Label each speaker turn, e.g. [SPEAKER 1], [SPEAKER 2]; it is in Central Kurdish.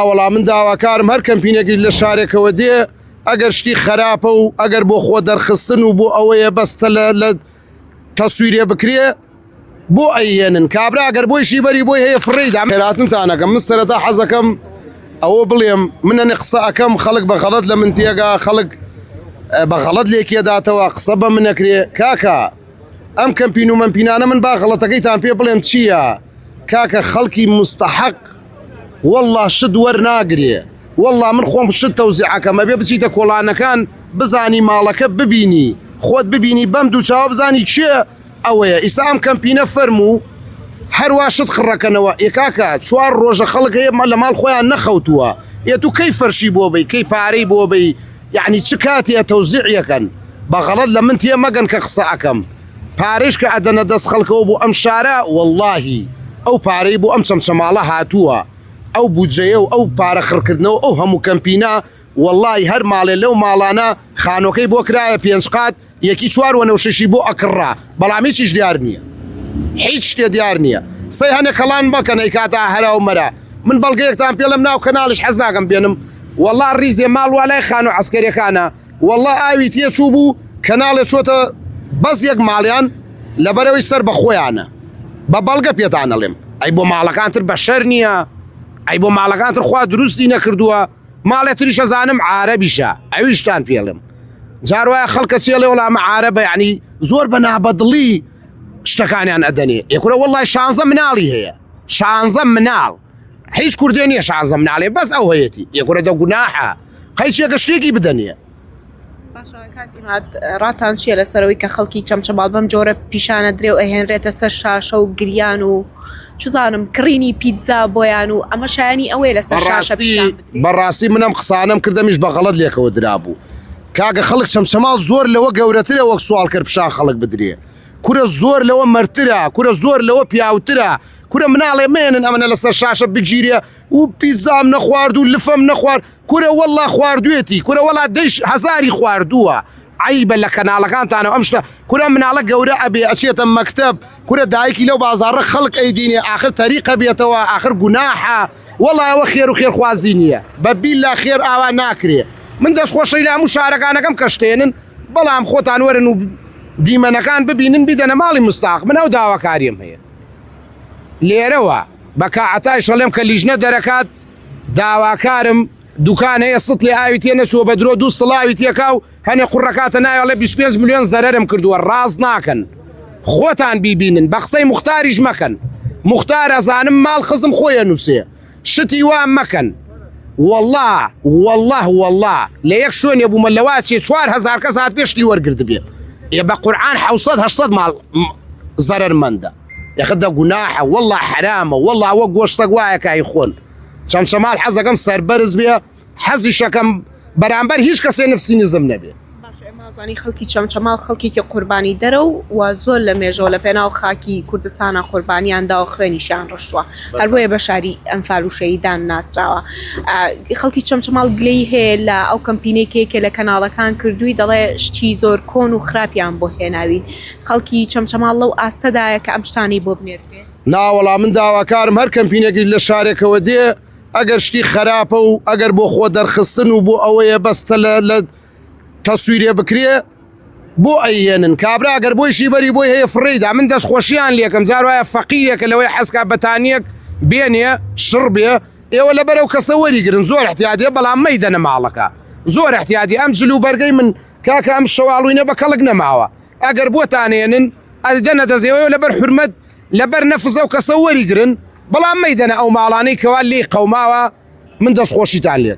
[SPEAKER 1] ناوەڵا من داواکارم هەر کەمپینێکی لە شارێکەوە دێ ئەگەر شتی خراپە و ئەگەر بۆ خۆ دەرخستن و بۆ ئەوەیە بەستە لە تەسویرێ بکرێ بۆ ئەیهێنن کابرا ئەگەر بۆیشی بەری بۆی هەیە فڕێدا خێراتنتانەکەم من سەرەتا حەزەکەم ئەوە بڵێم منە قسە ئەەکەم خەڵک بە غەڵەت لە من تێگا خەڵک بە غەڵەت لێکێداتەوە قسە بە من نەکرێ کاکە ئەم کەمپین و مەمپینانە من با غەڵەتەکەیتان پێ بڵێم چییە کاکە خەڵکی مستحق والله شت وەرناگرێ والله من خۆم شت تەوزیعەکەمە بێ بچیتە کۆڵانەکان بزانی ماڵەکە ببینی خۆت ببینی بەم دوو چاوە بزانی چێ ئەوەیە ئیستا ئەم کەمپینە فەرموو هەروە شت خڕەکەنەوە ئێکاکە چوار ڕۆژە خەڵک هەیە لە ماڵ خۆیان نەخەوتووە ئێت و کەی فەرشی بۆ بی کەی پارەی بۆ بی یعنی چ کاتێ تەوزیعیەکەن بە غەڵەت لە من تێ مەگەن کە قسە ئەەکەم پارێش کە ئەدەنە دەست خەڵکەوە بۆ ئەم شارە واللهی ئەو پارەی بۆ ئەم چەمچەماڵە هاتووە ئەو بودجەیە و ئەو پارە خڕکردنەوە ئەو هەموو کەمپینە واللهی هەر ماڵێ لەو ماڵانە خانۆکەی بۆ کرایە پێنج قات یەکی چوار وەنەوشەشی بۆ ئەکڕا بەڵام هیچیش دیار نییە هیچ شتێ دیار نییە سەی هەنێ کەڵان بکەن ئەی کاتە هەرا و مەرە من بەڵگەیەکتان پێ لەم ناو کەناڵش حەز ناکەم بێنم والله ڕیزێ ماڵ وا لای خانۆ عەسکەریەکانە والله ئاوی تێچوو بوو کەناڵێ چۆتە بەس یەک ماڵیان لەبەرەوەی سەر بە خۆیانە بە بەڵگە پێتانەڵێم ئەی بۆ ماڵەکانتر بەشەر نییە ئەی بۆ ماڵەکانتر خوا دروستی نەکردووە ماڵێ تریش ئەزانم عارەبیشە ئەویشتان پێڵم جار وایە خەڵکە چێڵێ وەڵامە عارەبە یعنی زۆر بە نابەدڵی شتەکانیان ئەدەنێ یەکورە وەڵڵای 16 مناڵی هەیە 16 مناڵ هیچ کوردێ نییە 16 مناڵێ بەس ئەو هەیەی یەکورە دە گوناحە قەیچێکە شتێکی بدەنێ
[SPEAKER 2] ڕاتان چیە لەسەرەوەی کە خەڵکی چەمچەماڵ بەم جۆرە پیشانە درێ و ئەهێنرێتە سەر شاشە و گریان و چزانم کڕینی پیتزا بۆیان و ئەمە شایانی ئەوەیە لەسەر شاشە
[SPEAKER 1] بەڕاستی منم قسانم کردەمیش بە غەڵەت لێکەوە درابوو کاگە خەڵک چەمچەماڵ زۆر لەوە گەورەترە وەک سوال کرد پیشان خەڵک بدرێ کورە زۆر لەوە مەرترە کورە زۆر لەوە پیاوترە کورە مناڵێ مێنن ئەمەە لەسەر شاشە بگیرێ و پیزام نەخوارد و لفەم نەخوارد کورە وەڵا خواردوێتی کورە وەڵا دەیش هەزاری خواردووە عیبە لە کەناڵەکانتانە ئەم شتە کورە مناڵە گەورە ئەبێ ئەچێتە مەکتەب کورە دایکی لەو بازاڕە خەڵک ئەیدینێ آخر تەریقە بێتەوە آخر گوناحە وەڵا ئەوە خێر و خێرخوازی نییە بەبیللا خێر ئاوا ناکرێ من دەستخۆشەی لە هەموو شارەکانەکەم کەشتێنن بەڵام خۆتان وەرن و دیمەنەکان ببینن بیدەنە ماڵی مستاق من ئەو داواکاریم هەیە لێرەوە بە کاعەتای شەڵێم کە لیژنە دەرەکات داواکارم دوکان هەیە سڵ لێ ئاوی تێ نەچووە بە درۆ دوو سڵاوی تێکا و هەنێ قوڕەکاتە ناوێڵێ 25 میلیۆن زەرەرم کردووە ڕاز ناکەن خۆتان بیبینن بە قسەی موختاریش مەکەن موختار ئەزانم ماڵ خزم خۆیە نووسێ شتی وام مەکەن والله لە یەک شوێنێ بوومە لەواچێ 4000 کەس هات پێشتی وەرگرت بێ ێ بە قورعان 700 ماڵ زەرەرمەندە یەخدە گوناحە والله حرامە والله ئەوە گۆشتەک وایە کای خۆن چەمچەماڵ حەزەکەم سەربەرز بێ حەزیشەکەم بەرامبەر هیچ کەسێ نفسی نزم نەبێ
[SPEAKER 2] زانی خەڵکی چەمچەماڵ خەڵکێکی قوربانی دەرە و زۆر لە مێژەوە لە پێناو خاکی کوردستانە قوربانیاندا و خوێنیشیان ڕۆشتووە هەر بۆیە بە شاری ئەنفال و شەهیدان ناسراوە خەڵکی چەمچەماڵ گلەی هەیە لە ئەو کەمپینێکێکە لە کەناڵەکان کردووی دەڵێ شتی زۆر کۆن و خراپیان بۆ هێناوین خەڵکی چەمچەماڵ لەو ئاستەدایە کە ئەم شتانی بۆ بنێرێ
[SPEAKER 1] ناوەڵا من داواکارم هەر کەمپینێکی لە شارێکەوە دێ ئەگەر شتی خراپە و ئەگەر بۆ خۆ دەرخستن و بۆ ئەوەیە بەستە لە تەسویرێ بکرێ بۆ ئەیهێنن کابرا ئەگەر بۆیشی بەری بۆی هەیە فڕێدا من دەستخۆشییان لێکم جار وایە فەقیرێکە لەوەی حەسکا بەتانیەک بێنێ شڕ بێ ئێوە لە بەرەو کەسە وەریگرن زۆر احتیادێ بەڵام مەیدەنە ماڵەکە زۆر احتیادی ئەم جلو بەرگەی من کاکە ئەم شەواڵوینە بە کەڵک نەماوە ئەگەر بۆتانێنن ئەدەنە دەزێەوە لەبەر حرمەت لەبەر نەفزە و کەسە وەریگرن بەڵام مەیدەنە ئەو ماڵانەی کەوا لێی قەوماوە من دەستخۆشیتان لێت